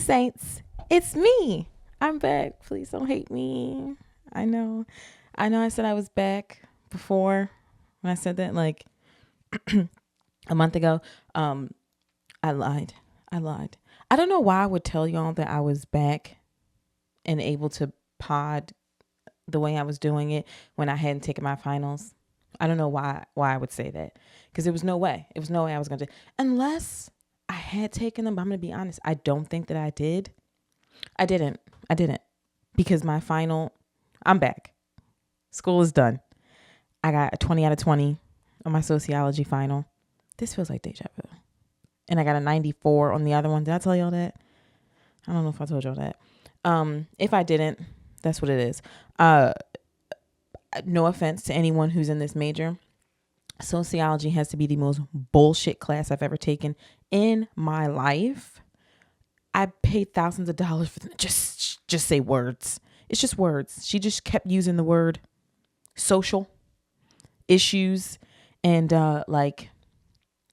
saints, it's me. I'm back. Please don't hate me. I know I said I was back before when I said that like a month ago. I lied. I don't know why I would tell y'all that I was back and able to pod the way I was doing it when I hadn't taken my finals. I don't know why I would say that, because there was no way. It was no way I was going to, unless I had taken them. But I'm going to be honest. I don't think that I did. I didn't because my final, I'm back. School is done. I got a 20 out of 20 on my sociology final. This feels like deja vu. And I got a 94 on the other one. Did I tell y'all that? I don't know if I told y'all that. If I didn't, that's what it is. No offense to anyone who's in this major. Sociology has to be the most bullshit class I've ever taken in my life. I paid thousands of dollars for them. Just say words. It's just words. She just kept using the word social issues and like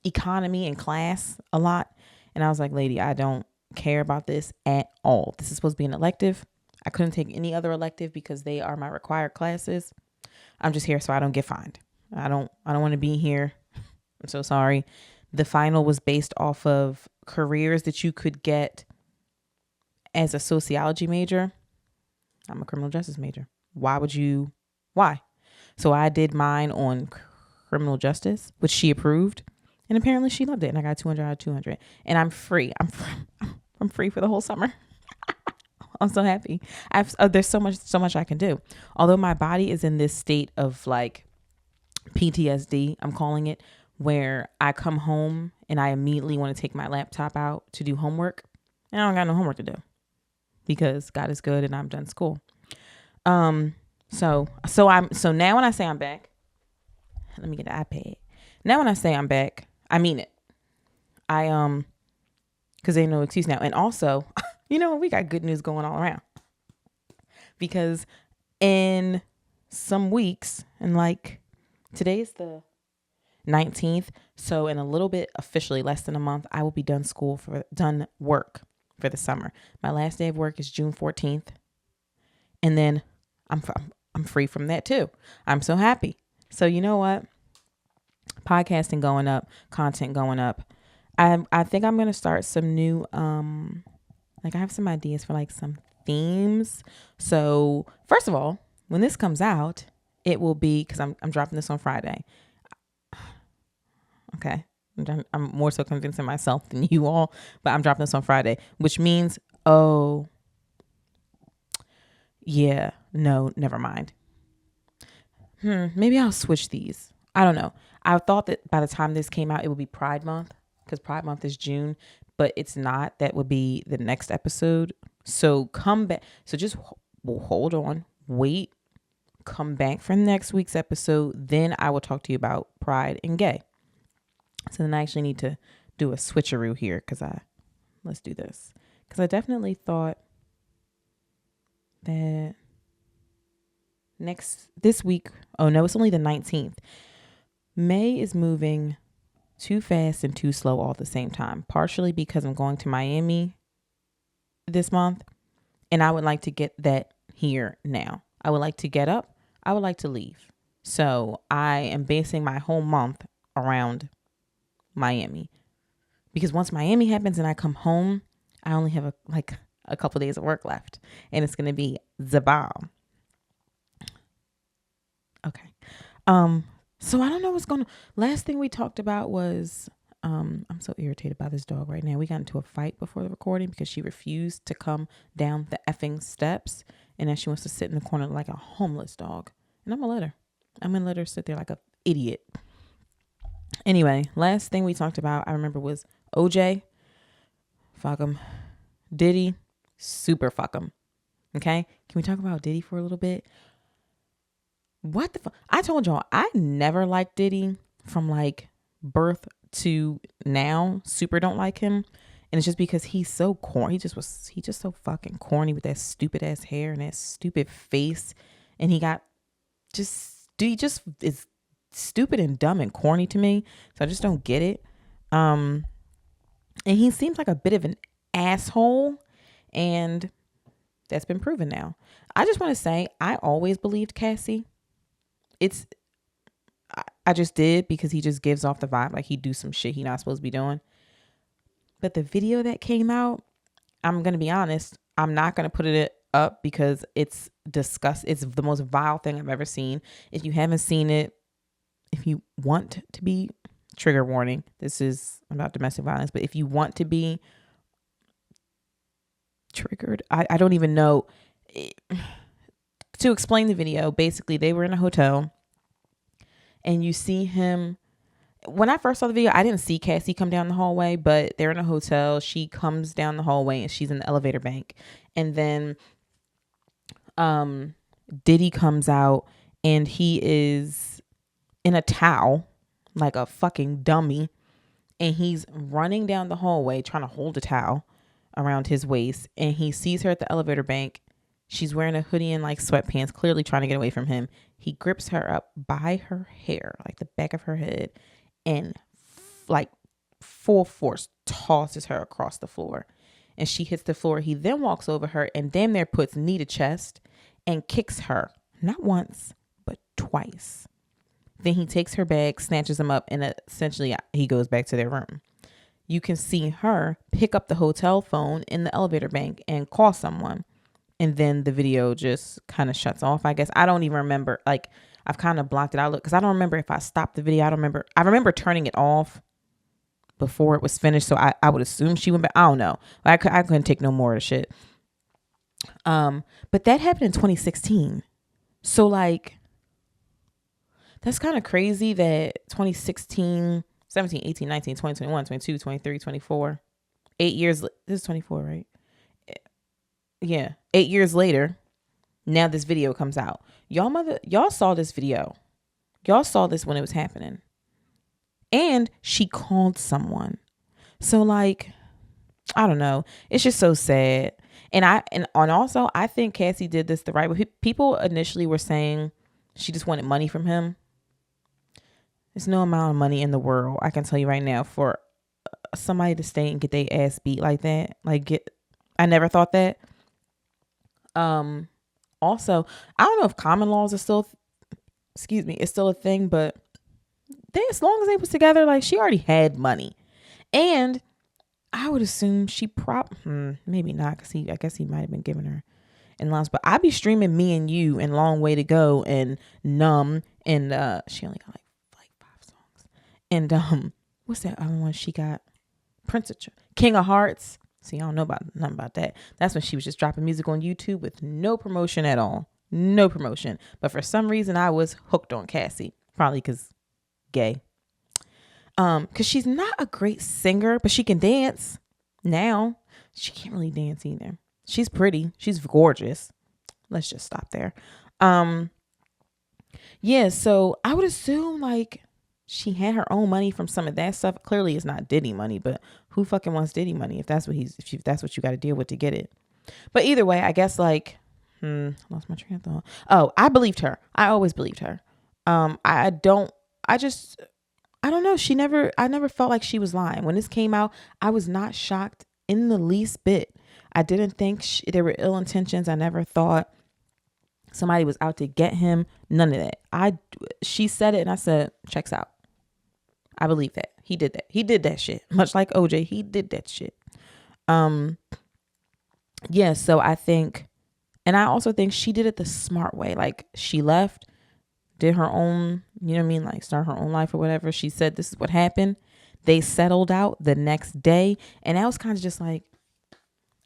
economy and class a lot. And I was like, lady, I don't care about this at all. This is supposed to be an elective. I couldn't take any other elective because they are my required classes. I'm just here so I don't get fined. I don't want to be here. I'm so sorry. The final was based off of careers that you could get as a sociology major. I'm a criminal justice major. Why? So I did mine on criminal justice, which she approved. And apparently she loved it. And I got 200 out of 200. And I'm free. I'm free for the whole summer. I'm so happy. There's so much I can do. Although my body is in this state of like PTSD, I'm calling it, where I come home and I immediately want to take my laptop out to do homework. And I don't got no homework to do because God is good and I'm done school. So now when I say I'm back, let me get the iPad. Now when I say I'm back, I mean it. Because ain't no excuse now. And also, we got good news going all around. Because in some weeks, and like today is the 19th, so in a little bit, officially less than a month, I will be done work for the summer. My last day of work is June 14th. And then I'm free from that too. I'm so happy. So you know what? Podcasting going up, content going up. I think I'm going to start some new, I have some ideas for like some themes. So first of all, when this comes out, it will be, because I'm dropping this on Friday. Okay. I'm more so convincing myself than you all, but I'm dropping this on Friday, which means, no, never mind. Maybe I'll switch these. I don't know. I thought that by the time this came out, it would be Pride Month, because Pride Month is June, but it's not. That would be the next episode. So come back. So just hold on, wait, come back for next week's episode. Then I will talk to you about pride and gay. So then I actually need to do a switcheroo here let's do this. Because I definitely thought that this week, oh no, it's only the 19th. May is moving too fast and too slow all at the same time, partially because I'm going to Miami this month and I would like to get that here now. I would like to get up. I would like to leave. So I am basing my whole month around Miami, because once Miami happens and I come home, I only have a couple days of work left and it's going to be the bomb. Okay. So I don't know what's going on. Last thing we talked about was, I'm so irritated by this dog right now. We got into a fight before the recording because she refused to come down the effing steps. And then she wants to sit in the corner like a homeless dog. And I'm going to let her sit there like an idiot. Anyway, last thing we talked about, I remember, was OJ. Fuck him. Diddy. Super fuck him. Okay. Can we talk about Diddy for a little bit? What the fuck? I told y'all I never liked Diddy from like birth to now. Super don't like him. And it's just because he's so corny. He just so fucking corny with that stupid ass hair and that stupid face. And he just is stupid and dumb and corny to me. So I just don't get it. And he seems like a bit of an asshole. And that's been proven now. I just want to say, I always believed Cassie. I just did, because he just gives off the vibe like he do some shit he not supposed to be doing. But the video that came out, I'm going to be honest, I'm not going to put it up because it's disgusting. It's the most vile thing I've ever seen. If you haven't seen it, if you want to be, trigger warning, this is about domestic violence, but if you want to be triggered, I don't even know. To explain the video, basically they were in a hotel and you see him. When I first saw the video, I didn't see Cassie come down the hallway, but they're in a hotel. She comes down the hallway and she's in the elevator bank. And then Diddy comes out and he is in a towel like a fucking dummy. And he's running down the hallway trying to hold a towel around his waist. And he sees her at the elevator bank. She's wearing a hoodie and like sweatpants, clearly trying to get away from him. He grips her up by her hair, like the back of her head, and like full force tosses her across the floor. And she hits the floor. He then walks over her and damn near puts knee to chest and kicks her, not once, but twice. Then he takes her bag, snatches them up, and essentially he goes back to their room. You can see her pick up the hotel phone in the elevator bank and call someone. And then the video just kind of shuts off, I guess. I don't even remember. Like, I've kind of blocked it out because I don't remember if I stopped the video. I remember turning it off before it was finished. So I would assume she went back. I don't know. I couldn't take no more of the shit. But that happened in 2016. So like, that's kind of crazy that 2016, 17, 18, 19, 20, 21, 22, 23, 24, 8 years. This is 24, right? Yeah. 8 years later, now this video comes out. Y'all saw this video. Y'all saw this when it was happening. And she called someone. So like, I don't know. It's just so sad. And also I think Cassie did this the right way. People initially were saying she just wanted money from him. There's no amount of money in the world, I can tell you right now, for somebody to stay and get their ass beat like that. I never thought that. Also, I don't know if common laws are still, it's still a thing, but as long as they was together, like she already had money. And I would assume she maybe not, because I guess he might have been giving her in loans, but I'd be streaming Me and You and Long Way to Go and Numb, and she only got like 5 songs. And what's that other one she got? King of Hearts. See, I don't know nothing about that. That's when she was just dropping music on YouTube with no promotion at all. No promotion. But for some reason, I was hooked on Cassie. Probably because gay. Because she's not a great singer, but she can dance. Now, she can't really dance either. She's pretty. She's gorgeous. Let's just stop there. Yeah, so I would assume like she had her own money from some of that stuff. Clearly it's not Diddy money, but who fucking wants Diddy money if that's what you got to deal with to get it. But either way, I guess like, lost my train of thought. Oh, I believed her. I always believed her. I don't know. I never felt like she was lying. When this came out, I was not shocked in the least bit. I didn't think there were ill intentions. I never thought somebody was out to get him. None of that. She said it and I said, checks out. I believe that. He did that. He did that shit. Much like OJ, he did that shit. Yeah, so I think, and I also think she did it the smart way. Like she left, did her own, you know what I mean? Like start her own life or whatever. She said, this is what happened. They settled out the next day. And that was kind of just like,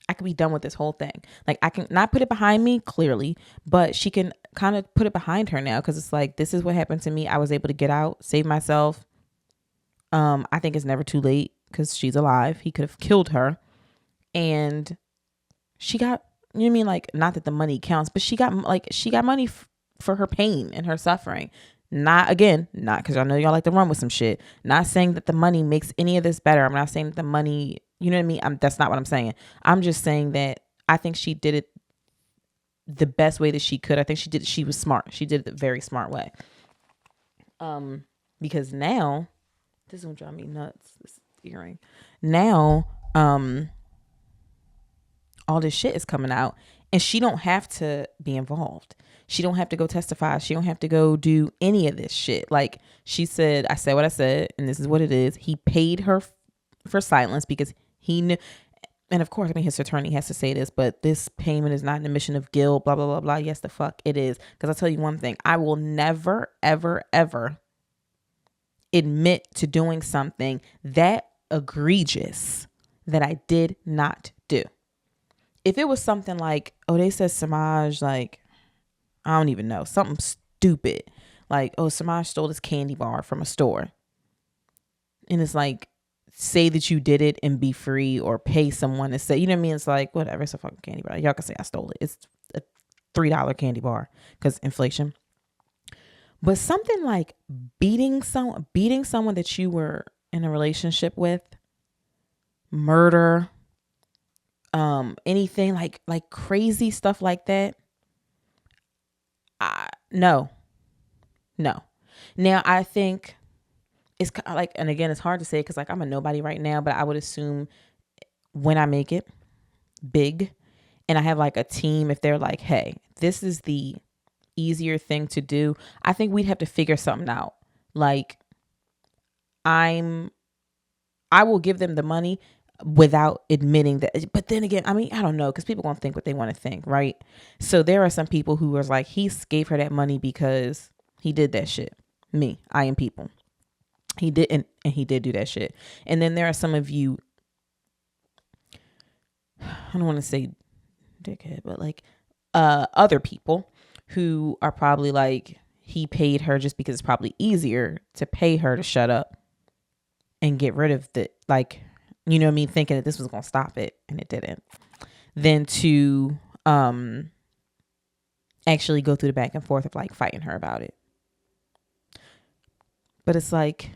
I could be done with this whole thing. Like I can not put it behind me clearly, but she can kind of put it behind her now. Cause it's like, this is what happened to me. I was able to get out, save myself. I think it's never too late because she's alive. He could have killed her. And she got, you know what I mean? Like, not that the money counts, but she got money for her pain and her suffering. Not because I know y'all like to run with some shit. Not saying that the money makes any of this better. I'm not saying that the money, you know what I mean? That's not what I'm saying. I'm just saying that I think she did it the best way that she could. I think she was smart. She did it the very smart way. Because now, this is gonna drive me nuts, this earring. Now, all this shit is coming out, and she don't have to be involved. She don't have to go testify. She don't have to go do any of this shit. Like she said, I said what I said, and this is what it is. He paid her for silence because he knew. And of course, I mean, his attorney has to say this, but this payment is not an admission of guilt, blah, blah, blah, blah. Yes, the fuck it is. Because I'll tell you one thing. I will never, ever, ever admit to doing something that egregious that I did not do. If it was something like, oh, they said Samaj, like, I don't even know, something stupid. Like, oh, Samaj stole this candy bar from a store. And it's like, say that you did it and be free, or pay someone to say, you know what I mean? It's like, whatever, it's a fucking candy bar. Y'all can say I stole it. It's a $3 candy bar because inflation. But something like beating someone that you were in a relationship with, murder, anything like crazy stuff like that. No. Now I think it's like, and again, it's hard to say because like I'm a nobody right now, but I would assume when I make it big and I have like a team, if they're like, hey, this is the easier thing to do, I think we'd have to figure something out. Like I will give them the money without admitting that. But then again, I mean, I don't know, because people gonna think what they want to think, right? So there are some people who was like, he gave her that money because he did that shit. Me, I am people. He didn't, and he did do that shit. And then there are some of you, I don't want to say dickhead, but like other people who are probably like, he paid her just because it's probably easier to pay her to shut up and get rid of the, like, you know what I mean, thinking that this was going to stop it, and it didn't. Then to actually go through the back and forth of like fighting her about it. But it's like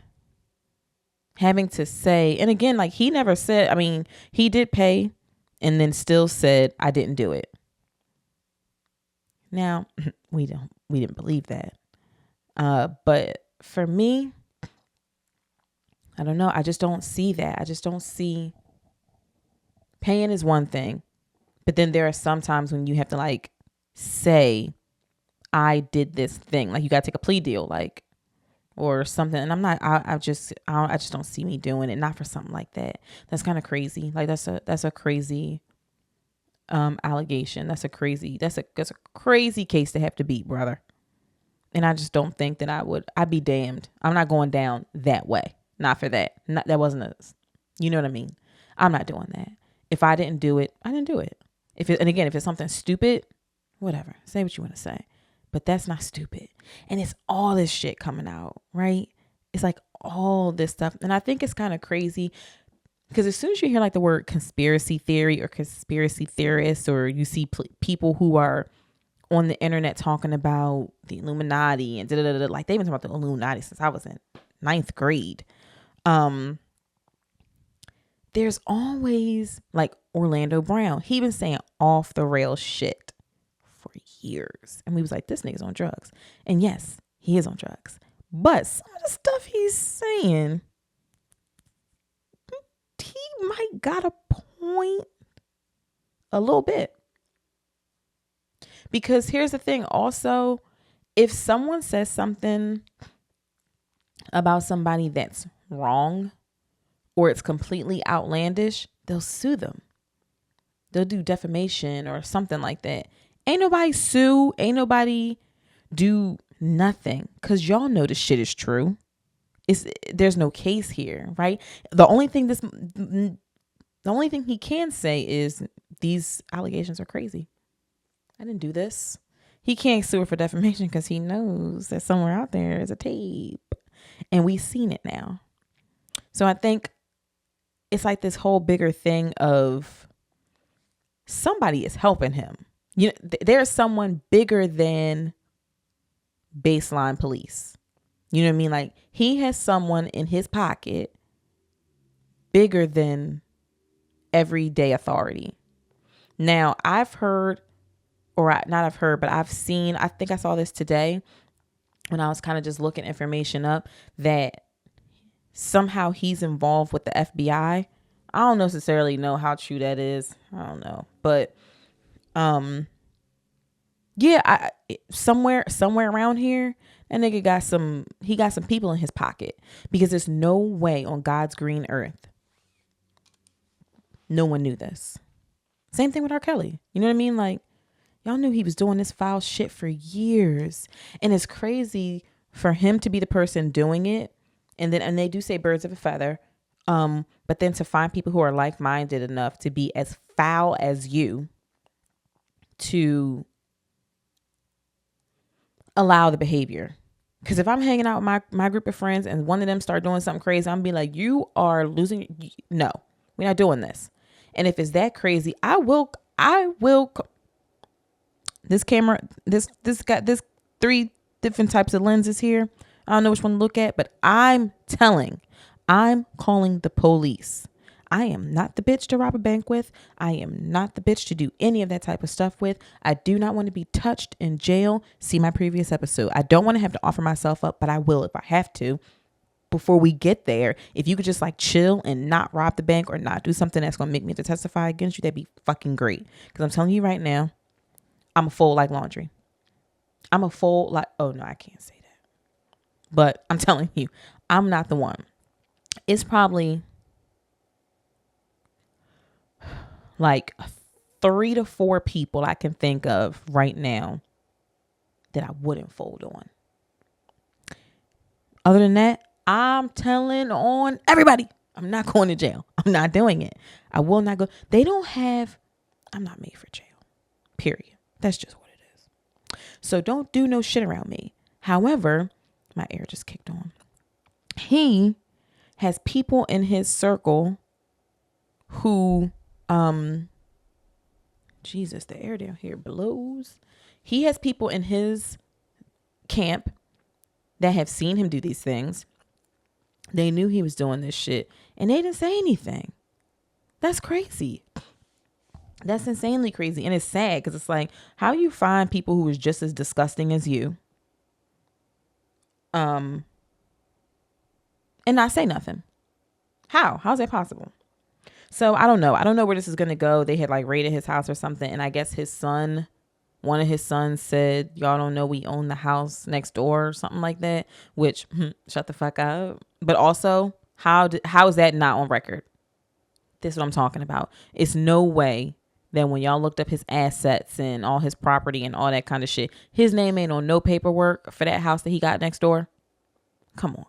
having to say, and again, like he never said, I mean, he did pay and then still said, I didn't do it. Now, we didn't believe that. But for me, I don't know. I just don't see that. I just don't see, paying is one thing, but then there are some times when you have to like say, I did this thing. Like you got to take a plea deal, like, or something. And I'm not, I just don't see me doing it. Not for something like that. That's kind of crazy. Like that's a crazy allegation. That's a crazy case to have to beat, brother. And I just don't think that I'd be damned. I'm not going down that way. Not for that. That wasn't you know what I mean? I'm not doing that. If I didn't do it, I didn't do it. If it's something stupid, whatever, say what you want to say, but that's not stupid. And it's all this shit coming out, right? It's like all this stuff. And I think it's kind of crazy because as soon as you hear like the word conspiracy theory or conspiracy theorists, or you see people who are on the internet talking about the Illuminati and like they've been talking about the Illuminati since I was in 9th grade. There's always like Orlando Brown. He been saying off the rail shit for years. And we was like, this nigga's on drugs. And yes, he is on drugs. But some of the stuff he's saying, he might got a point a little bit. Because here's the thing also, if someone says something about somebody that's wrong or it's completely outlandish, they'll sue them. They'll do defamation or something like that. Ain't nobody sue. Ain't nobody do nothing because y'all know this shit is true. There's no case here, right? The only thing he can say is these allegations are crazy. I didn't do this. He can't sue her for defamation because he knows that somewhere out there is a tape. And we've seen it now. So I think it's like this whole bigger thing of somebody is helping him. You know, there's someone bigger than baseline police. You know what I mean? Like he has someone in his pocket bigger than everyday authority. Now I've seen, I think I saw this today when I was kind of just looking information up, that somehow he's involved with the FBI. I don't necessarily know how true that is. I don't know. But yeah, somewhere around here, that nigga got some people in his pocket, because there's no way on God's green earth no one knew this. Same thing with R. Kelly. You know what I mean? Like, y'all knew he was doing this foul shit for years. And it's crazy for him to be the person doing it. And they do say birds of a feather. But then to find people who are like-minded enough to be as foul as you to allow the behavior. Because if I'm hanging out with my group of friends and one of them start doing something crazy, I'm be like, you are losing. No, we're not doing this. And if it's that crazy, I will. This camera, this got this 3 different types of lenses here. I don't know which one to look at, but I'm calling the police. I am not the bitch to rob a bank with. I am not the bitch to do any of that type of stuff with. I do not want to be touched in jail. See my previous episode. I don't want to have to offer myself up, but I will if I have to. Before we get there, if you could just like chill and not rob the bank or not do something that's going to make me have to testify against you, that'd be fucking great. Because I'm telling you right now, I'm a fold like laundry. I'm a fold like, oh no, I can't say that. But I'm telling you, I'm not the one. It's probably like 3 to 4 people I can think of right now that I wouldn't fold on. Other than that, I'm telling on everybody. I'm not going to jail. I'm not doing it. I will not go. I'm not made for jail. Period. That's just what it is. So don't do no shit around me. However, my air just kicked on. He has people in his circle who, Jesus, the air down here blows. He has people in his camp that have seen him do these things. They knew he was doing this shit and they didn't say anything. That's crazy. That's insanely crazy. And it's sad because it's like, how you find people who is just as disgusting as you, and not say nothing. How's that possible? So I don't know where this is going to go. They had like raided his house or something. And I guess one of his sons said, y'all don't know we own the house next door or something like that, which shut the fuck up. But also, how is that not on record? This is what I'm talking about. It's no way that when y'all looked up his assets and all his property and all that kind of shit, his name ain't on no paperwork for that house that he got next door. Come on.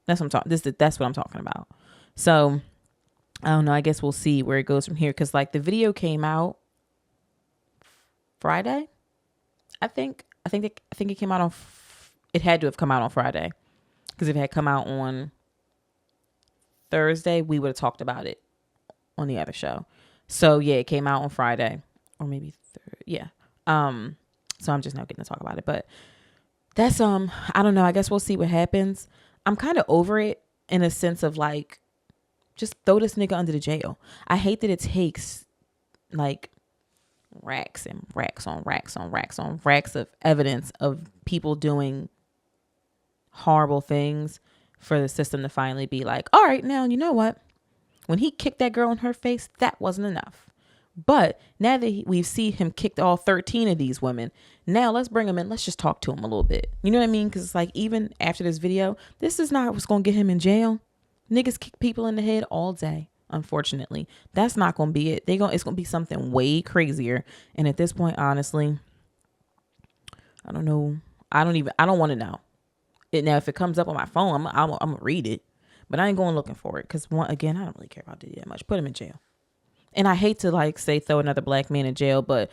That's what I'm talking. That's what I'm talking about. So I don't know. I guess we'll see where it goes from here. Cause like the video came out Friday. I think it came out on, it had to have come out on Friday. Cause if it had come out on Thursday, we would have talked about it on the other show. So yeah, it came out on Friday or maybe yeah. So I'm just now getting to talk about it, but that's, I don't know. I guess we'll see what happens. I'm kind of over it in a sense of like, just throw this nigga under the jail. I hate that it takes like racks and racks on racks on racks on racks of evidence of people doing horrible things for the system to finally be like, all right, now, you know what? When he kicked that girl in her face, that wasn't enough. But now that we've seen him kicked all 13 of these women, now let's bring him in. Let's just talk to him a little bit. You know what I mean? Because it's like, even after this video, this is not what's going to get him in jail. Niggas kick people in the head all day. Unfortunately, that's not going to be it. It's going to be something way crazier. And at this point, honestly, I don't know. I don't want to know it. Now, if it comes up on my phone, I'm going to read it, but I ain't going looking for it. Cause again, I don't really care about Diddy that much. Put him in jail. And I hate to like say throw another black man in jail, but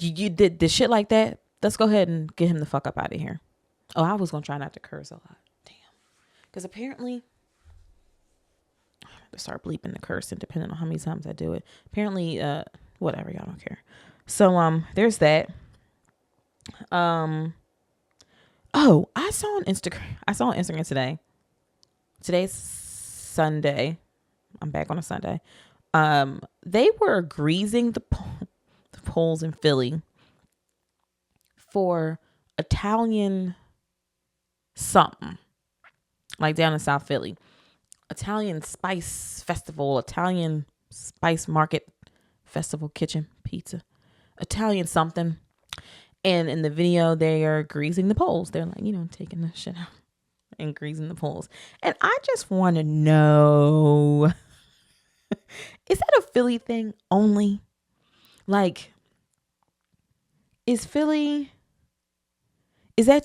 you did this shit like that. Let's go ahead and get him the fuck up out of here. Oh, I was going to try not to curse a lot. Damn. Cause apparently, to start bleeping the cursing depending on how many times I do it. Apparently, whatever, y'all don't care. So there's that. Oh, I saw on Instagram today. Today's Sunday. I'm back on a Sunday. They were greasing the poles in Philly for Italian something, like down in South Philly. Italian spice festival, Italian spice market festival, kitchen, pizza, Italian something. And in the video, they are greasing the poles. They're like, taking the shit out and greasing the poles. And I just want to know, is that a Philly thing only? Like, is that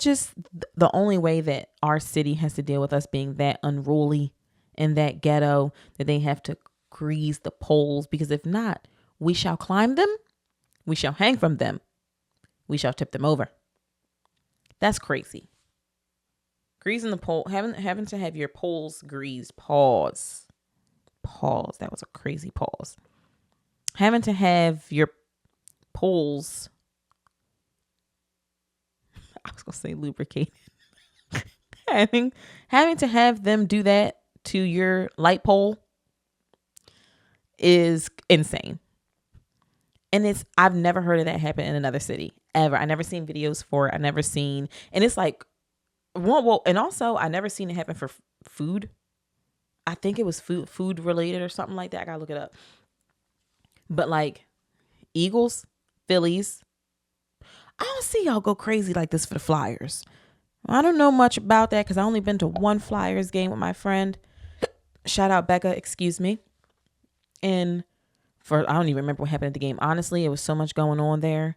just the only way that our city has to deal with us being that unruly and that ghetto, that they have to grease the poles? Because if not, we shall climb them, we shall hang from them, we shall tip them over. That's crazy. Greasing the pole, having to have your poles greased. Pause. That was a crazy pause. Having to have your poles, I was gonna say lubricated. having to have them do that to your light pole is insane. And I've never heard of that happen in another city ever. I never seen videos for it. And it's like, well, and also I never seen it happen for food. I think it was food related or something like that. I gotta look it up. But like Eagles, Phillies, I don't see y'all go crazy like this for the Flyers. I don't know much about that because I only been to one Flyers game with my friend. Shout out Becca, excuse me. And I don't even remember what happened at the game. Honestly, it was so much going on there.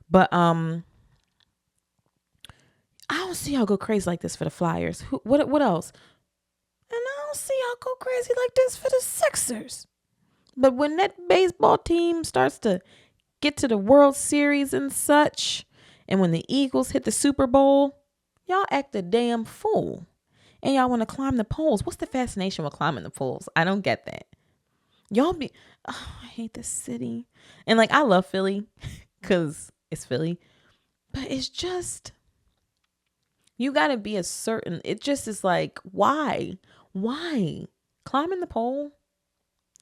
But I don't see y'all go crazy like this for the Flyers. What else? And I don't see y'all go crazy like this for the Sixers. But when that baseball team starts to get to the World Series and such, and when the Eagles hit the Super Bowl, y'all act a damn fool. And y'all want to climb the poles. What's the fascination with climbing the poles? I don't get that. I hate this city. And like, I love Philly because it's Philly. But it's just, you got to be it just is like, why? Climbing the pole?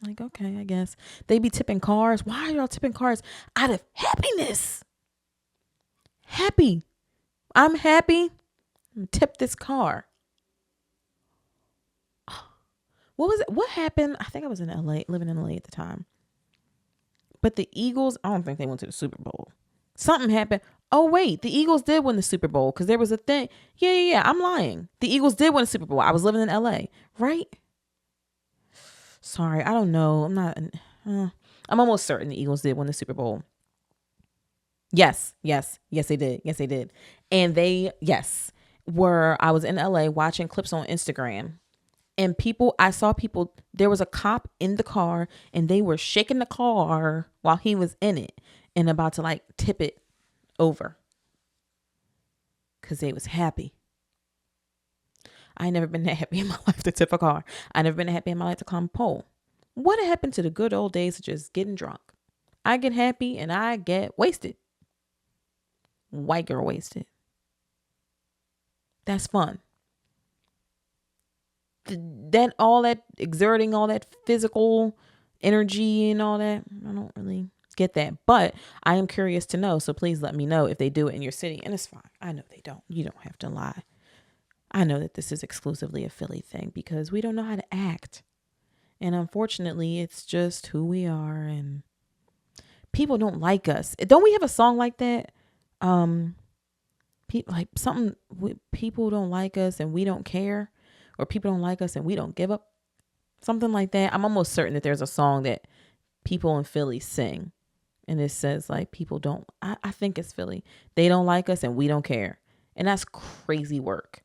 Like, okay, I guess. They be tipping cars. Why are y'all tipping cars? Out of happiness. Happy. I'm happy. Tip this car. What was it? What happened? I think I was in LA, living in LA at the time. But the Eagles, I don't think they went to the Super Bowl. Something happened. Oh, wait. The Eagles did win the Super Bowl because there was a thing. Yeah. I'm lying. The Eagles did win the Super Bowl. I was living in LA, right? Sorry, I don't know. I'm almost certain the Eagles did win the Super Bowl. Yes, they did. And I was in LA watching clips on Instagram. And I saw people, there was a cop in the car and they were shaking the car while he was in it and about to like tip it over because they was happy. I ain't never been that happy in my life to tip a car. I never been that happy in my life to climb a pole. What happened to the good old days of just getting drunk? I get happy and I get wasted. White girl wasted. That's fun. All that exerting, all that physical energy and all that, I don't really get that. But I am curious to know. So please let me know if they do it in your city. And it's fine. I know they don't. You don't have to lie. I know that this is exclusively a Philly thing because we don't know how to act. And unfortunately, it's just who we are. And people don't like us. Don't we have a song like that? People don't like us and we don't care. Or people don't like us and we don't give up. Something like that. I'm almost certain that there's a song that people in Philly sing. And it says like I think it's Philly. They don't like us and we don't care. And that's crazy work.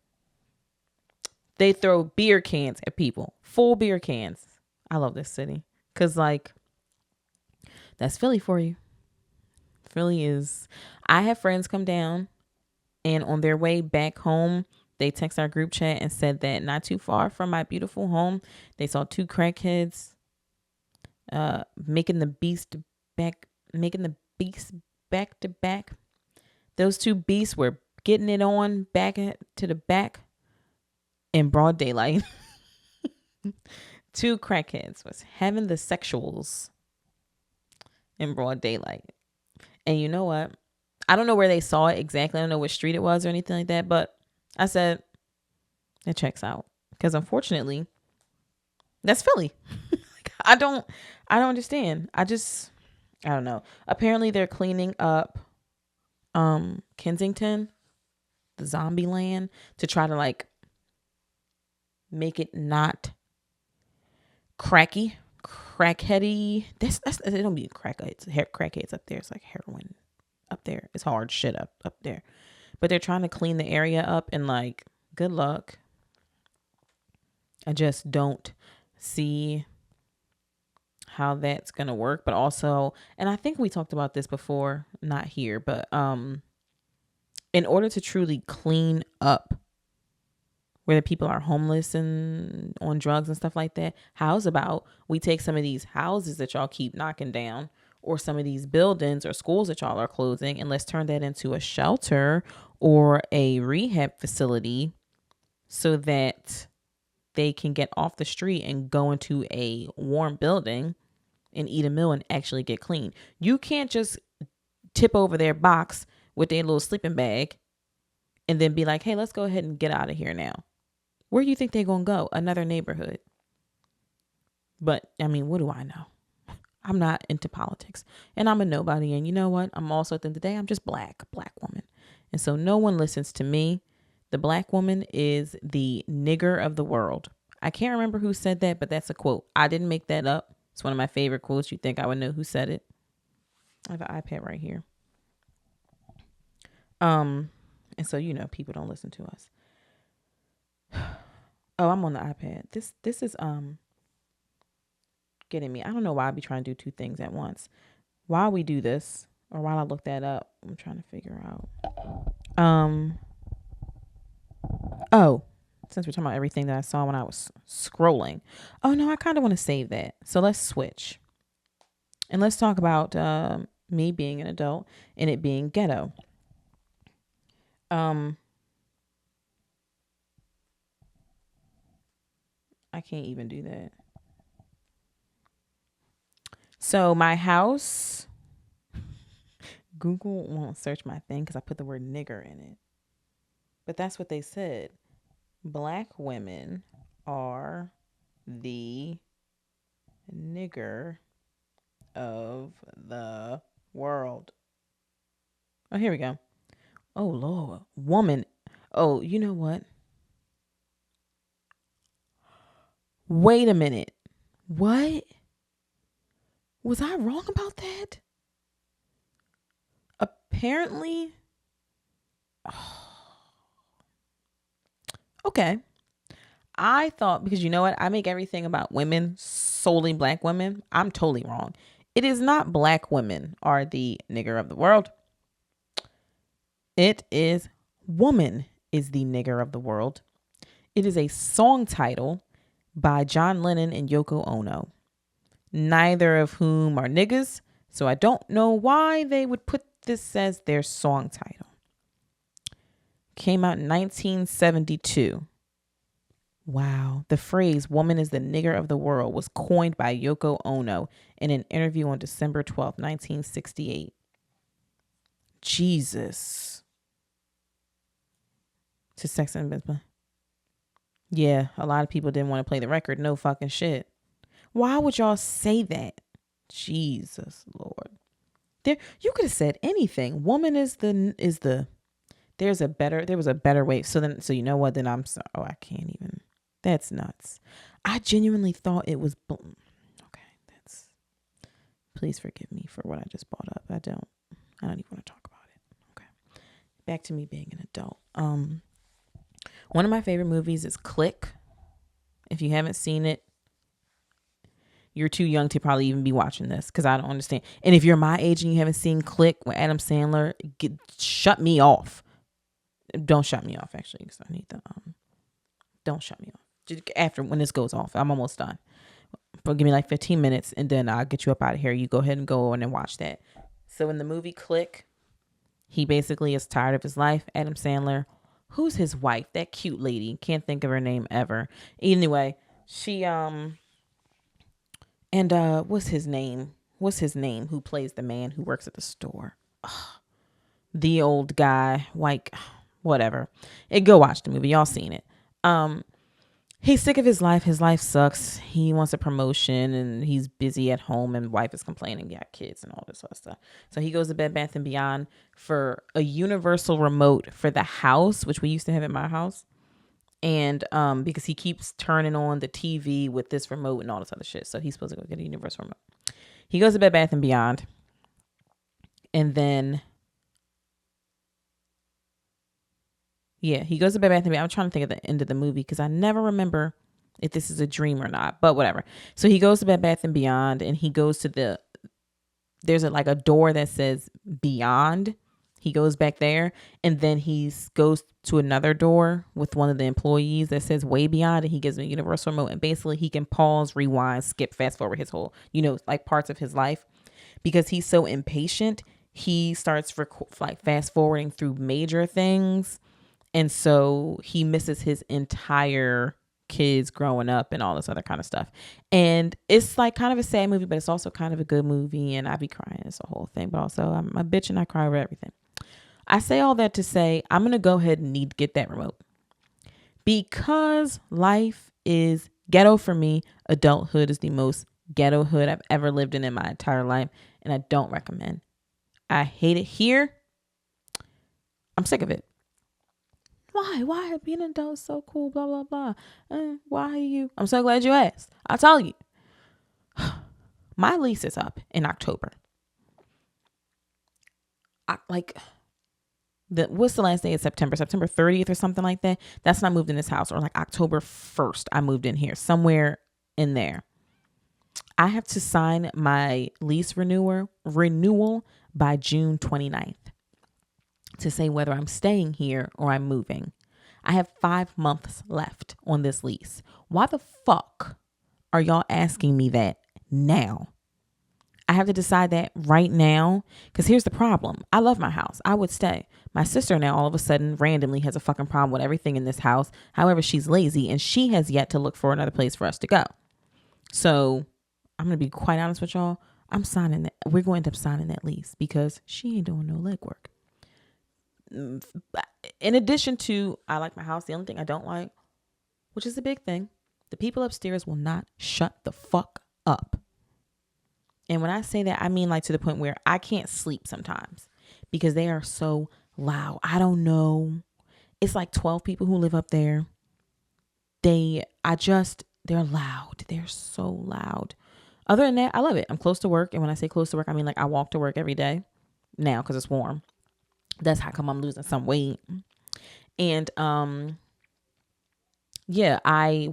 They throw beer cans at people. Full beer cans. I love this city. Because like, that's Philly for you. Philly is. I have friends come down and on their way back home, they text our group chat and said that not too far from my beautiful home, they saw two crackheads making the beast back to back. Those two beasts were getting it on to the back in broad daylight. Two crackheads was having the sexuals in broad daylight. And you know what? I don't know where they saw it exactly. I don't know what street it was or anything like that. But I said, it checks out. Because unfortunately, That's Philly. I don't understand. I don't know. Apparently they're cleaning up Kensington, the zombie land, to try to like make it not crackheady. That's it. Don't be crackheads up there. It's like heroin up there. It's hard shit up there. But they're trying to clean the area up, and like, good luck. I just don't see how that's gonna work. But also, and I think we talked about this before, not here, but in order to truly clean up where the people are homeless and on drugs and stuff like that, how's about we take some of these houses that y'all keep knocking down, or some of these buildings or schools that y'all are closing, and let's turn that into a shelter or a rehab facility so that they can get off the street and go into a warm building and eat a meal and actually get clean. You can't just tip over their box with their little sleeping bag and then be like, hey, let's go ahead and get out of here now. Where do you think they're going to go? Another neighborhood. But, I mean, what do I know? I'm not into politics. And I'm a nobody. And you know what? I'm also, at the end of the day, I'm just black woman. And so no one listens to me. The black woman is the nigger of the world. I can't remember who said that, but that's a quote. I didn't make that up. It's one of my favorite quotes. You think I would know who said it? I have an iPad right here. And so, you know, people don't listen to us. Oh, I'm on the iPad. This is getting me. I don't know why I be trying to do two things at once. While we do this, or while I look that up, I'm trying to figure out. Oh, since we're talking about everything that I saw when I was scrolling. Oh no, I kind of want to save that. So let's switch. And let's talk about me being an adult and it being ghetto. I can't even do that. So my house, Google won't search my thing because I put the word nigger in it. But that's what they said. Black women are the nigger of the world. Oh, here we go. Oh, Lord. Woman. Oh, you know what? Wait a minute. What? Was I wrong about that? Apparently. Okay. I thought, because you know what? I make everything about women, solely black women. I'm totally wrong. It is not black women are the nigger of the world. It is woman is the nigger of the world. It is a song title by John Lennon and Yoko Ono, neither of whom are niggas. So I don't know why they would put this as their song title. Came out in 1972. Wow. The phrase woman is the nigger of the world was coined by Yoko Ono in an interview on December 12th, 1968. Jesus. To Sex and Business. Yeah, a lot of people didn't want to play the record. No fucking shit. Why would y'all say that? Jesus Lord. You could have said anything. Woman is the there was a better way. So you know what? Then I'm sorry. Oh, I can't even. That's nuts. I genuinely thought it was okay. Please forgive me for what I just brought up. I don't even want to talk about it. Okay. Back to me being an adult. One of my favorite movies is Click. If you haven't seen it, you're too young to probably even be watching this because I don't understand. And if you're my age and you haven't seen Click with Adam Sandler, shut me off. Don't shut me off, actually, because I need the don't shut me off. Just after when this goes off, I'm almost done. But give me like 15 minutes and then I'll get you up out of here. You go ahead and go on and watch that. So in the movie Click, he basically is tired of his life. Adam Sandler, who's his wife? That cute lady. Can't think of her name ever. Anyway, she what's his name? Who plays the man who works at the store? The old guy, like whatever. Go watch the movie. Y'all seen it. He's sick of his life. His life sucks. He wants a promotion and he's busy at home and wife is complaining, got kids and all this other stuff. So he goes to Bed Bath & Beyond for a universal remote for the house, which we used to have at my house. And because he keeps turning on the TV with this remote and all this other shit. So he's supposed to go get a universal remote. He goes to Bed Bath & Beyond. And then, yeah, he goes to Bed Bath & Beyond. I'm trying to think of the end of the movie because I never remember if this is a dream or not, but whatever. So he goes to Bed Bath & Beyond and he goes to there's a door that says Beyond. He goes back there and then he goes to another door with one of the employees that says Way Beyond, and he gives him a universal remote, and basically he can pause, rewind, skip, fast forward his whole, parts of his life. Because he's so impatient, he starts fast forwarding through major things. And so he misses his entire kids growing up and all this other kind of stuff. And it's kind of a sad movie, but it's also kind of a good movie. And I be crying. It's a whole thing. But also I'm a bitch and I cry over everything. I say all that to say I'm going to go ahead and need to get that remote. Because life is ghetto for me. Adulthood is the most ghetto hood I've ever lived in my entire life. And I don't recommend. I hate it here. I'm sick of it. Why being an adult is so cool, blah blah blah, why are you, I'm so glad you asked. I'll tell you, my lease is up in October. What's the last day of September 30th or something like that. That's when I moved in this house, or October 1st I moved in here, somewhere in there. I have to sign my lease renewal by June 29th. To say whether I'm staying here or I'm moving. I have 5 months left on this lease. Why the fuck are y'all asking me that now? I have to decide that right now. Because here's the problem. I love my house. I would stay. My sister now all of a sudden randomly has a fucking problem with everything in this house. However, she's lazy and she has yet to look for another place for us to go. So I'm going to be quite honest with y'all. I'm signing that. We're going to end up signing that lease because she ain't doing no legwork. In addition to, I like my house. The only thing I don't like, which is a big thing, the people upstairs will not shut the fuck up. And when I say that, I mean to the point where I can't sleep sometimes because they are so loud. I don't know. It's 12 people who live up there. They're loud. They're so loud. Other than that, I love it. I'm close to work. And when I say close to work, I mean I walk to work every day now because it's warm. That's how come I'm losing some weight. And I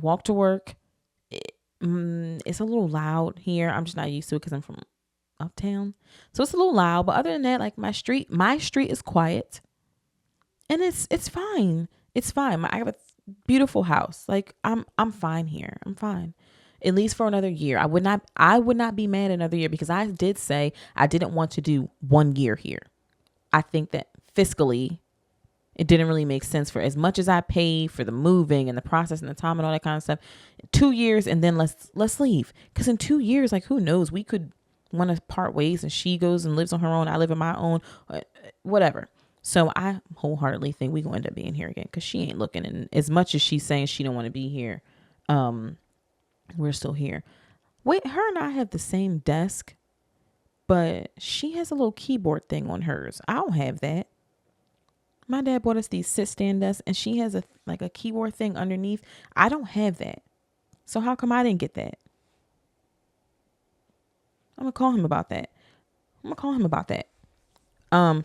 walk to work. It's a little loud here. I'm just not used to it because I'm from uptown. So it's a little loud. But other than that, my street is quiet. And it's fine. It's fine. I have a beautiful house. I'm fine here. I'm fine. At least for another year. I would not be mad another year because I did say I didn't want to do 1 year here. I think that fiscally, it didn't really make sense for as much as I paid for the moving and the process and the time and all that kind of stuff. 2 years and then let's leave. Because in 2 years, who knows? We could want to part ways and she goes and lives on her own. I live on my own, whatever. So I wholeheartedly think we're going to end up being here again because she ain't looking. And as much as she's saying she don't want to be here, we're still here. Wait, her and I have the same desk, but she has a little keyboard thing on hers. I don't have that. My dad bought us these sit-stand desks, and she has a keyboard thing underneath. I don't have that. So how come I didn't get that? I'm going to call him about that.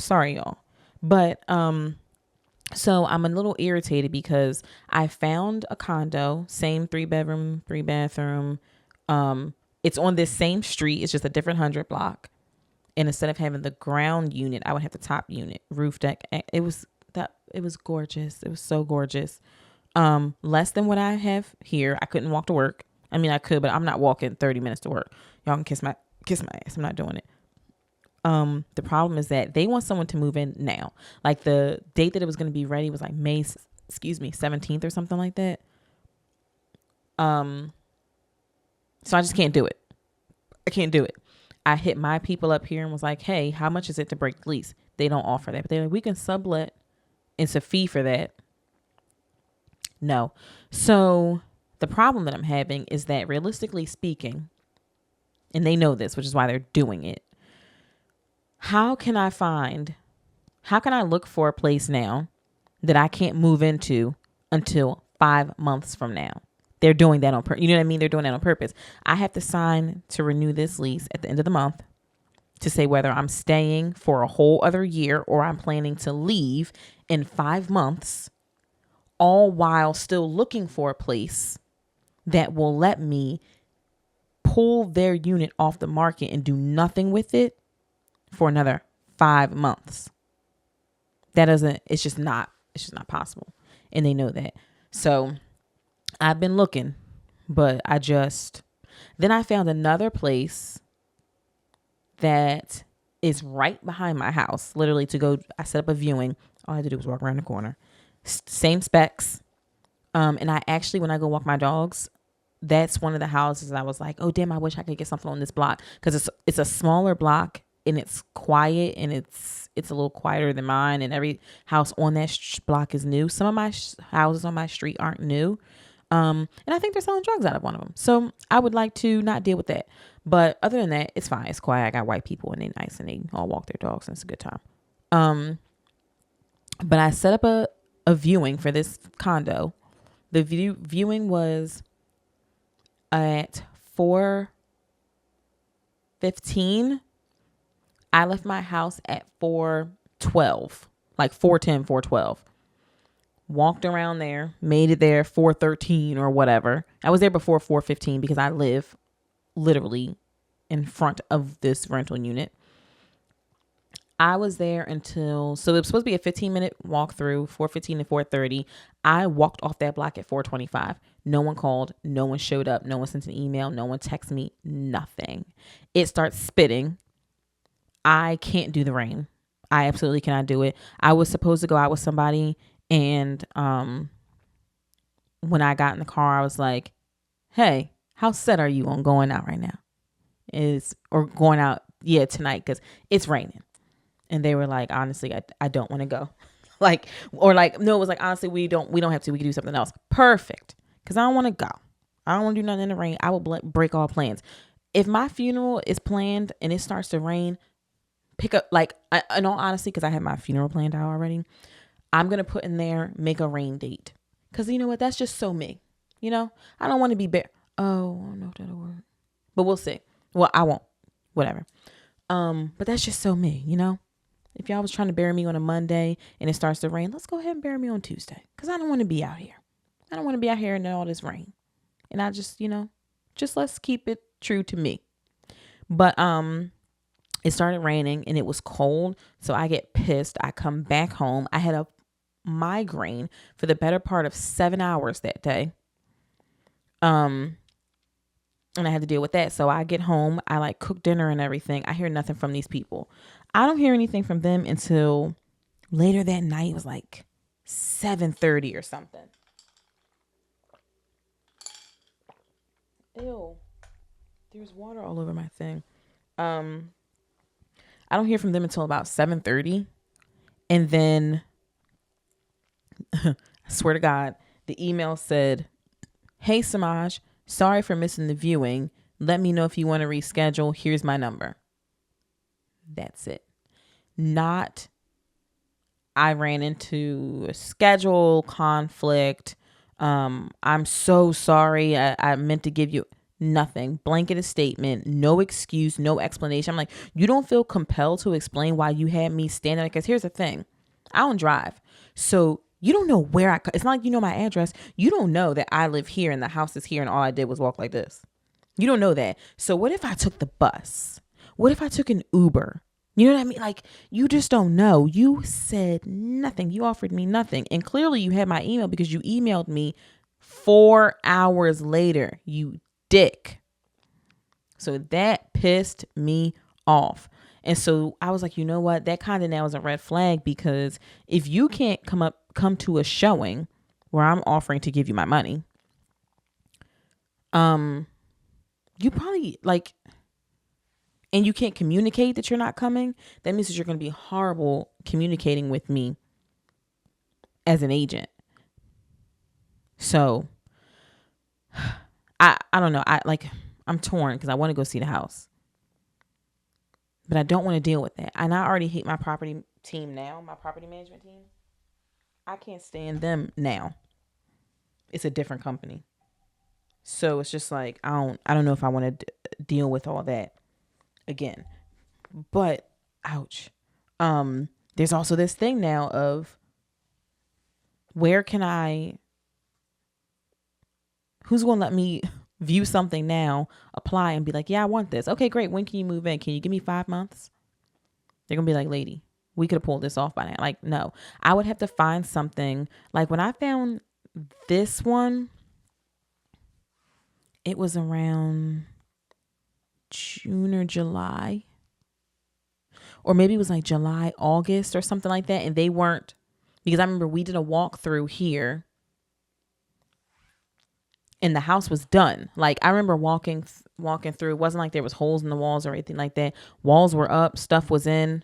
Sorry, y'all. But, so I'm a little irritated because I found a condo, same 3-bedroom, 3-bathroom. It's on this same street. It's just a different 100 block. And instead of having the ground unit, I would have the top unit, roof deck. It was gorgeous. It was so gorgeous. Less than what I have here. I couldn't walk to work. I mean, I could, but I'm not walking 30 minutes to work. Y'all can kiss my ass. I'm not doing it. The problem is that they want someone to move in now. The date that it was going to be ready was May 17th or something like that. So I just can't do it. I can't do it. I hit my people up here and was like, hey, how much is it to break the lease? They don't offer that. But they're like, we can sublet. It's a fee for that. No. So The problem that I'm having is that realistically speaking, and they know this, which is why they're doing it. How can I look for a place now that I can't move into until 5 months from now? They're doing that on purpose. You know what I mean? They're doing that on purpose. I have to sign to renew this lease at the end of the month to say whether I'm staying for a whole other year or I'm planning to leave in 5 months, all while still looking for a place that will let me pull their unit off the market and do nothing with it for another 5 months. It's just not possible. And they know that. So I've been looking, but then I found another place that is right behind my house. Literally I set up a viewing. All I had to do was walk around the corner. Same specs. And I actually, when I go walk my dogs, that's one of the houses I was like, oh damn, I wish I could get something on this block. Cause it's a smaller block and it's quiet and it's a little quieter than mine. And every house on that block is new. Some of my houses on my street aren't new. And I think they're selling drugs out of one of them. So I would like to not deal with that. But other than that, it's fine. It's quiet. I got white people and they're nice and they all walk their dogs and it's a good time. But I set up a viewing for this condo. The viewing was at 4:15. I left my house at 4:12, like 4:10, 4:12. Walked around there, made it there 4:13 or whatever. I was there before 4:15 because I live literally in front of this rental unit. I was there so it was supposed to be a 15-minute walkthrough, 4:15 to 4:30. I walked off that block at 4:25. No one called. No one showed up. No one sent an email. No one texted me. Nothing. It starts spitting. I can't do the rain. I absolutely cannot do it. I was supposed to go out with somebody, and when I got in the car, I was like, hey, how set are you on going out right now? Or going out, tonight, because it's raining. And they were like, honestly, I don't want to go. No, it was like, honestly, we don't have to. We can do something else. Perfect. Because I don't want to go. I don't want to do nothing in the rain. I will break all plans. If my funeral is planned and it starts to rain, pick up, in all honesty, because I have my funeral planned out already, I'm going to put in there, make a rain date. Because you know what? That's just so me. You know? I don't want to be I don't know if that'll work. But we'll see. Well, I won't. Whatever. But that's just so me, you know? If y'all was trying to bury me on a Monday and it starts to rain, let's go ahead and bury me on Tuesday. Because I don't want to be out here. I don't want to be out here in all this rain. And I just, just let's keep it true to me. But it started raining and it was cold. So I get pissed. I come back home. I had a migraine for the better part of 7 hours that day. And I had to deal with that. So I get home. I cook dinner and everything. I hear nothing from these people. I don't hear anything from them until later that night. It was like 7:30 or something. Ew. There's water all over my thing. I don't hear from them until about 7:30. And then, I swear to God, the email said, hey, Samaj, sorry for missing the viewing. Let me know if you want to reschedule. Here's my number. That's it. Not, I ran into a schedule conflict. I'm so sorry. I meant to give you nothing. Blanket statement. No excuse. No explanation. I'm like, you don't feel compelled to explain why you had me standing? Because here's the thing. I don't drive. So you don't know where it's not like you know my address. You don't know that I live here and the house is here and all I did was walk like this. You don't know that. So what if I took the bus? What if I took an Uber? You know what I mean? You just don't know. You said nothing. You offered me nothing. And clearly you had my email because you emailed me 4 hours later, you dick. So that pissed me off. And so I was like, you know what? That kind of now is a red flag, because if you can't come to a showing where I'm offering to give you my money, you probably and you can't communicate that you're not coming, that means that you're going to be horrible communicating with me as an agent. So I don't know. I'm torn because I want to go see the house, but I don't want to deal with that. And I already hate my property team now, my property management team. I can't stand them now. It's a different company. So it's just like, I don't know if I want to deal with all that again. But ouch. There's also this thing now of who's going to let me view something now, apply and be like, yeah, I want this. Okay, great. When can you move in? Can you give me 5 months? They're going to be like, lady, we could have pulled this off by now. Like, no, I would have to find something. Like when I found this one, it was around June or July, or maybe it was like July, August or something like that. And they weren't, because I remember we did a walkthrough here and the house was done. Like I remember walking through. It wasn't like there was holes in the walls or anything like that. Walls were up, stuff was in.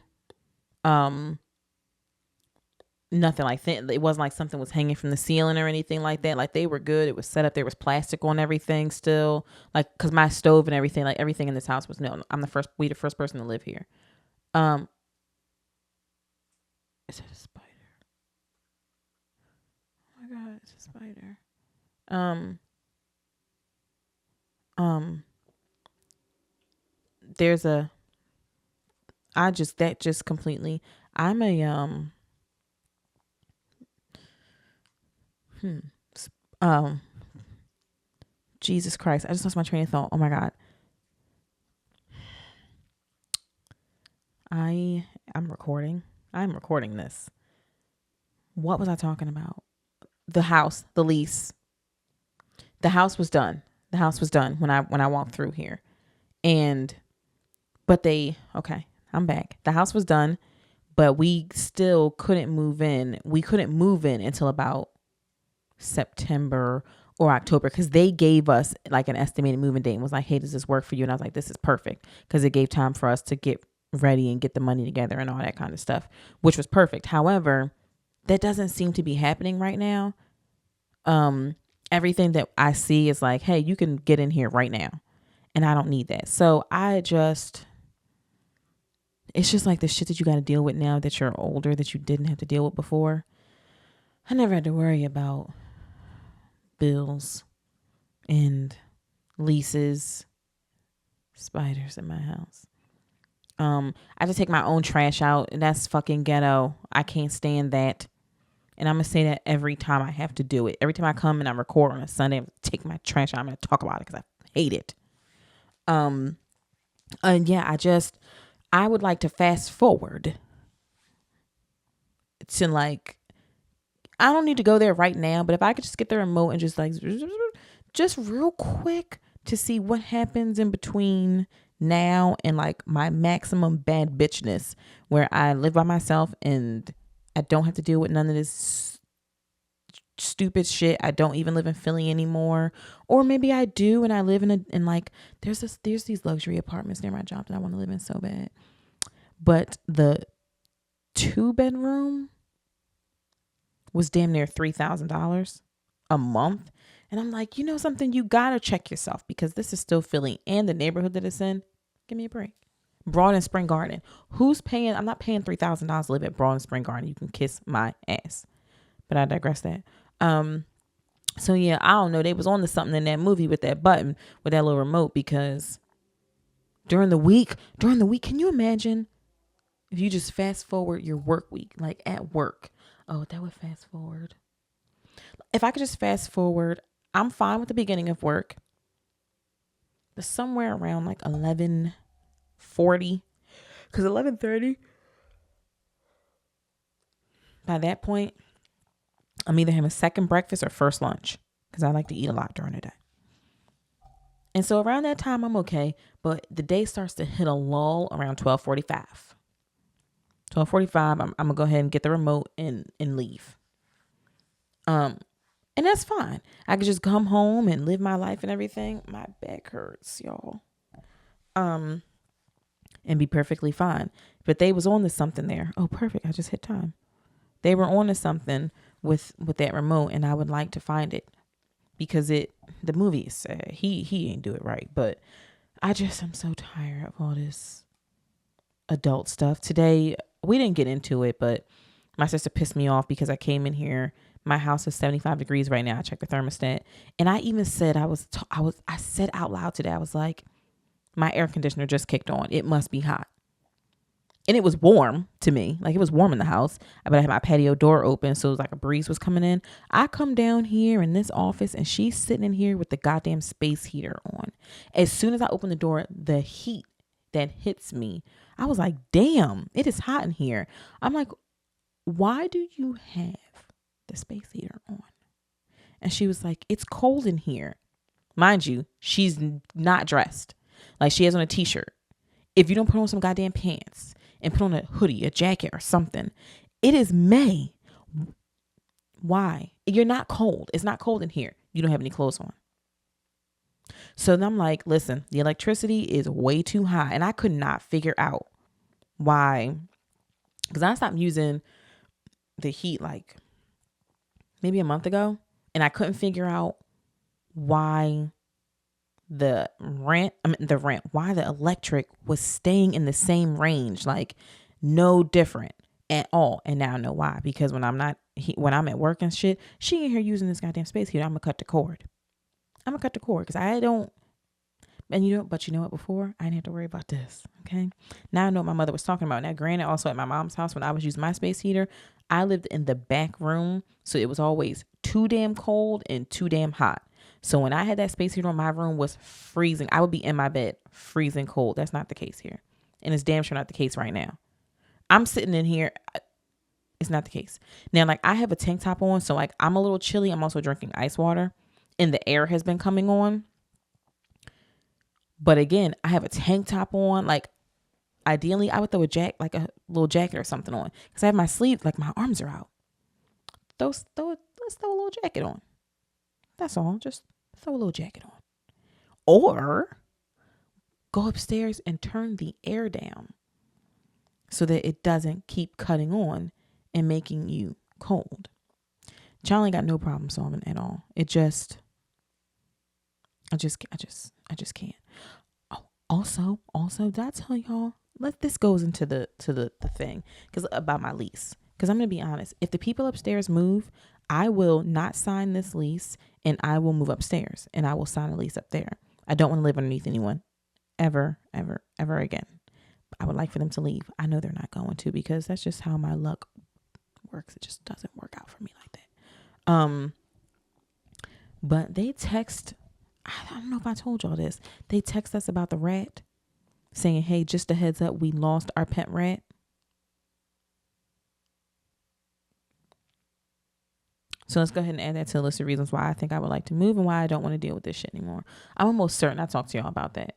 Nothing like that. It wasn't like something was hanging from the ceiling or anything like that. Like they were good. It was set up. There was plastic on everything still. Like, cause my stove and everything, like everything in this house was new. We the first person to live here. Is it a spider? Oh my God, it's a spider. There's a, that just completely, I'm a, Jesus Christ. I just lost my train of thought. Oh my God. I'm recording this. What was I talking about? The house, the lease. The house was done. The house was done when I walked through here. I'm back. The house was done, but we still couldn't move in. We couldn't move in until about September or October, because they gave us like an estimated moving date and was like, hey, does this work for you? And I was like, this is perfect, because it gave time for us to get ready and get the money together and all that kind of stuff, which was perfect. However, that doesn't seem to be happening right now. Everything that I see is like, hey, you can get in here right now. And I don't need that. So it's just like the shit that you got to deal with now that you're older, that you didn't have to deal with before. I never had to worry about bills and leases, spiders in my house. I just take my own trash out, and that's fucking ghetto. I can't stand that. And I'm going to say that every time I have to do it. Every time I come and I record on a Sunday, I'm take my trash out. I'm going to talk about it because I hate it. And yeah, I would like to fast forward to like, I don't need to go there right now, but if I could just get the remote and just real quick to see what happens in between now and like my maximum bad bitchness, where I live by myself and I don't have to deal with none of this stupid shit. I don't even live in Philly anymore, or maybe I do and I live in like there's these luxury apartments near my job that I want to live in so bad, but the 2-bedroom was damn near $3,000 a month. And I'm like, you know something, you gotta check yourself, because this is still Philly and the neighborhood that it's in. Give me a break. Broad and Spring Garden. Who's paying? I'm not paying $3,000 to live at Broad and Spring Garden. You can kiss my ass. But I digress that. So yeah, I don't know. They was on to something in that movie with that button, with that little remote, because during the week, can you imagine if you just fast forward your work week, like at work? Oh, that would fast forward. If I could just fast forward, I'm fine with the beginning of work. But somewhere around like 11:40, because 11:30, by that point, I'm either having second breakfast or first lunch, because I like to eat a lot during the day. And so around that time, I'm okay. But the day starts to hit a lull around 12:45. 12:45, I'm going to go ahead and get the remote and leave. And that's fine. I could just come home and live my life and everything. My back hurts, y'all. And be perfectly fine. But they was on to something there. Oh, perfect. I just hit time. They were on to something with that remote, and I would like to find it. because the movie is sad. He ain't do it right, but I'm so tired of all this adult stuff. Today, we didn't get into it, but my sister pissed me off because I came in here. My house is 75 degrees right now. I checked the thermostat, and I even said I said out loud today. I was like, my air conditioner just kicked on. It must be hot. And it was warm to me. Like, it was warm in the house, but I had my patio door open, so it was like a breeze was coming in. I come down here in this office, and she's sitting in here with the goddamn space heater on. As soon as I open the door, the heat that hits me, I was like, damn, it is hot in here. I'm like, why do you have the space heater on? And she was like, it's cold in here. Mind you, she's not dressed. Like, she has on a t-shirt. If you don't put on some goddamn pants and put on a hoodie, a jacket or something, it is May. Why? You're not cold. It's not cold in here. You don't have any clothes on. So then I'm like, listen, the electricity is way too high. And I could not figure out why. Because I stopped using the heat like maybe a month ago. And I couldn't figure out why why the electric was staying in the same range, like no different at all. And now I know why, because when I'm at work and shit, she ain't here using this goddamn space heater. I'm gonna cut the cord because I don't. But you know what? Before, I didn't have to worry about this. Okay. Now I know what my mother was talking about. Now, granted, also at my mom's house, when I was using my space heater, I lived in the back room, so it was always too damn cold and too damn hot. So when I had that space heater on, my room was freezing. I would be in my bed freezing cold. That's not the case here. And it's damn sure not the case right now. I'm sitting in here. It's not the case. Now, like, I have a tank top on, so like I'm a little chilly. I'm also drinking ice water and the air has been coming on. But again, I have a tank top on. Like, ideally, I would throw like a little jacket or something on, because I have my sleeves, like my arms are out. Let's throw a little jacket on. That's all. Just throw a little jacket on. Or go upstairs and turn the air down so that it doesn't keep cutting on and making you cold. Child ain't got no problem solving at all. I just can't. Oh, also, did I tell y'all? This goes into the thing, because about my lease. Because I'm gonna be honest, if the people upstairs move, I will not sign this lease, and I will move upstairs, and I will sign a lease up there. I don't want to live underneath anyone, ever again. I would like for them to leave. I know they're not going to, because that's just how my luck works. It just doesn't work out for me like that. But they text. I don't know if I told y'all this. They text us about the rat, saying, hey, just a heads up, we lost our pet rat. So let's go ahead and add that to the list of reasons why I think I would like to move and why I don't want to deal with this shit anymore. I'm almost certain I talked to y'all about that.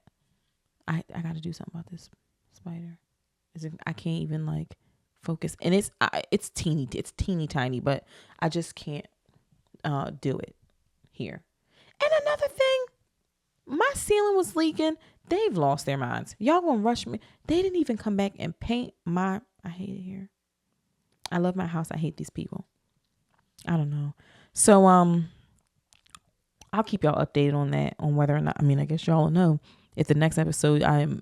I got to do something about this spider. I can't even like focus. And it's teeny tiny, but I just can't do it here. And another thing, my ceiling was leaking. They've lost their minds. Y'all gonna rush me. They didn't even come back and paint I hate it here. I love my house. I hate these people. I don't know. So, I'll keep y'all updated on that, on whether or not, I guess y'all will know if the next episode I'm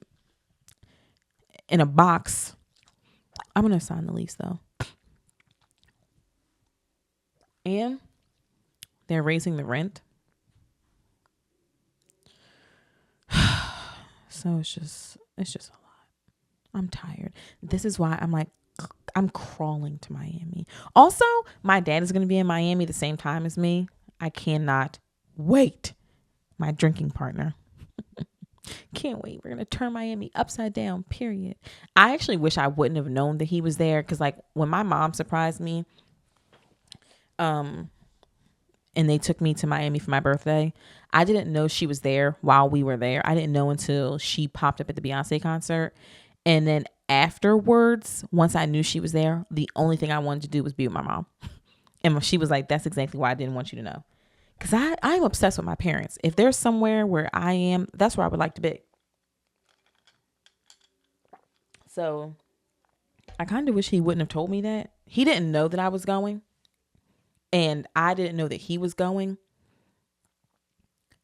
in a box. I'm going to sign the lease though. And they're raising the rent. So it's just a lot. I'm tired. This is why I'm crawling to Miami. Also, my dad is going to be in Miami the same time as me. I cannot wait. My drinking partner. Can't wait. We're going to turn Miami upside down, period. I actually wish I wouldn't have known that he was there, because like when my mom surprised me, and they took me to Miami for my birthday, I didn't know she was there while we were there. I didn't know until she popped up at the Beyonce concert. And then afterwards, once I knew she was there, the only thing I wanted to do was be with my mom. And she was like, that's exactly why I didn't want you to know. Because I'm obsessed with my parents. If there's somewhere where I am, that's where I would like to be. So I kind of wish he wouldn't have told me that. He didn't know that I was going. And I didn't know that he was going.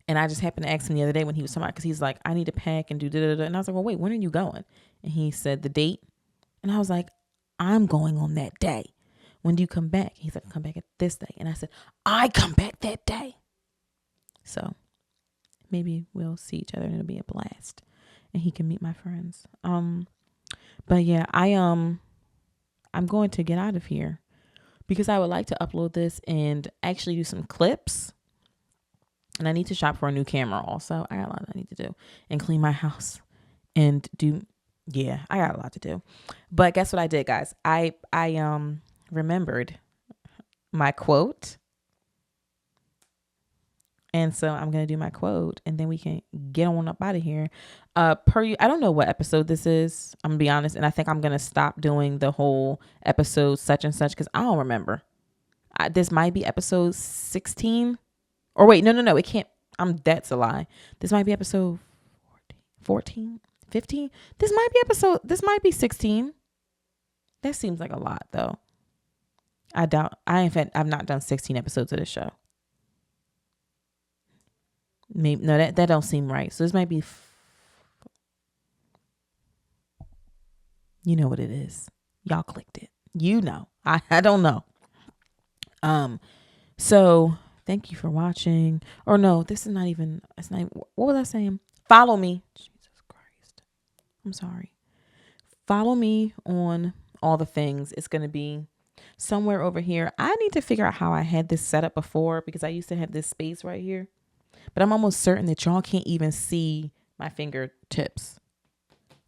And I just happened to ask him the other day when he was talking about, because he's like, I need to pack and do da-da-da. And I was like, well, wait, when are you going? And he said the date. And I was like, I'm going on that day. When do you come back? He's like, come back at this day. And I said, I come back that day. So maybe we'll see each other and it'll be a blast. And he can meet my friends. But yeah, I'm going to get out of here because I would like to upload this and actually do some clips. And I need to shop for a new camera also. I got a lot I need to do. And clean my house and do, yeah, I got a lot to do. But guess what I did, guys? I remembered my quote. And so I'm going to do my quote and then we can get on up out of here. I don't know what episode this is. I'm going to be honest. And I think I'm going to stop doing the whole episode such and such because I don't remember. This might be episode 16. Or wait, no. It can't. That's a lie. This might be episode 14, 15. This might be 16. That seems like a lot though. I doubt. I've not done 16 episodes of this show. Maybe no, that don't seem right. So this might be, you know what it is. Y'all clicked it. You know. I don't know. So thank you for watching. Or no, this is not even. It's not. What was I saying? Follow me. Jesus Christ. I'm sorry. Follow me on all the things. It's gonna be somewhere over here. I need to figure out how I had this set up before because I used to have this space right here. But I'm almost certain that y'all can't even see my fingertips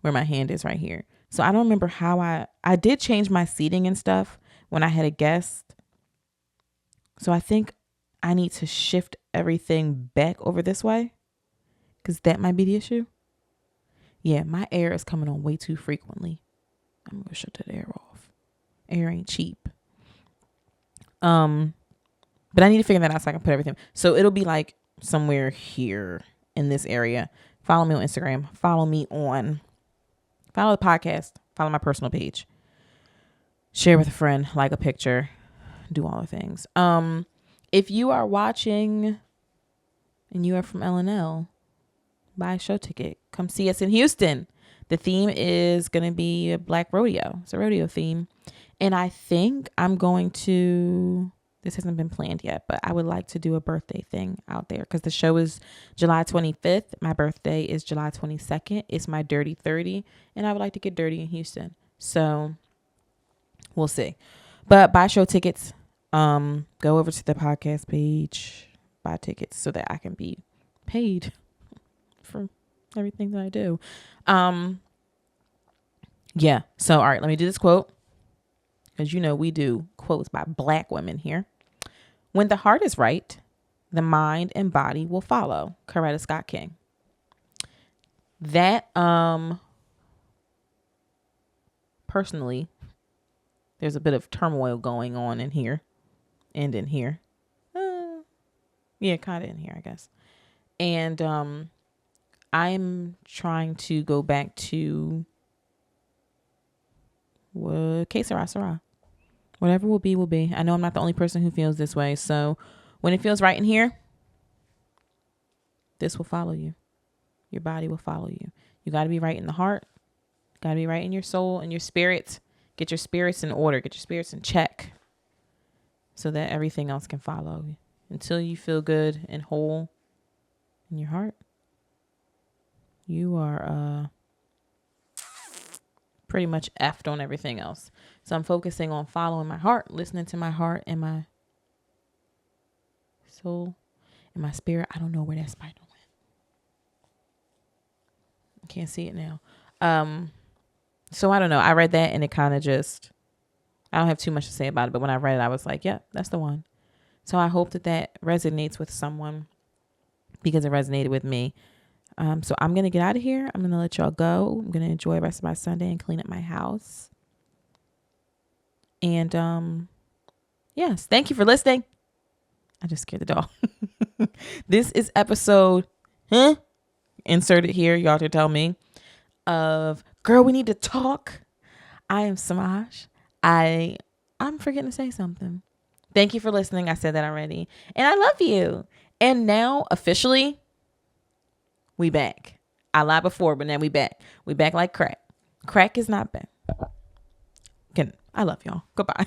where my hand is right here. So I don't remember how I did change my seating and stuff when I had a guest. So I think I need to shift everything back over this way because that might be the issue. Yeah, my air is coming on way too frequently. I'm going to shut that air off. Air ain't cheap. But I need to figure that out so I can put everything. So it'll be like somewhere here in this area. Follow me on Instagram. Follow the podcast. Follow my personal page. Share with a friend. Like a picture. Do all the things. If you are watching and you are from LNL, buy a show ticket. Come see us in Houston. The theme is going to be a black rodeo. It's a rodeo theme. And I think I'm going to... This hasn't been planned yet, but I would like to do a birthday thing out there because the show is July 25th. My birthday is July 22nd. It's my dirty 30, and I would like to get dirty in Houston. So we'll see. But buy show tickets. Go over to the podcast page, buy tickets so that I can be paid for everything that I do. Yeah. So, all right, let me do this quote because, you know, we do quotes by black women here. When the heart is right, the mind and body will follow. Coretta Scott King. That, personally, there's a bit of turmoil going on in here and in here. Yeah, kind of in here, I guess. And, I'm trying to go back to que sera, sera. Whatever will be, will be. I know I'm not the only person who feels this way. So when it feels right in here, this will follow you. Your body will follow you. You got to be right in the heart. Got to be right in your soul and your spirit. Get your spirits in order. Get your spirits in check so that everything else can follow. Until you feel good and whole in your heart, you are pretty much effed on everything else. So I'm focusing on following my heart, listening to my heart and my soul and my spirit. I don't know where that spider went. I can't see it now. So I don't know. I read that and it kind of just, I don't have too much to say about it. But when I read it, I was like, yeah, that's the one. So I hope that resonates with someone because it resonated with me. So I'm going to get out of here. I'm going to let y'all go. I'm going to enjoy the rest of my Sunday and clean up my house. And, yes, thank you for listening. I just scared the dog. This is episode, insert it here. Y'all to tell me of Girl, We Need to Talk. I am Samaj. I'm forgetting to say something. Thank you for listening. I said that already. And I love you. And now officially, We back. I lied before, but now we back. We back like crack. Crack is not bad. I love y'all. Goodbye.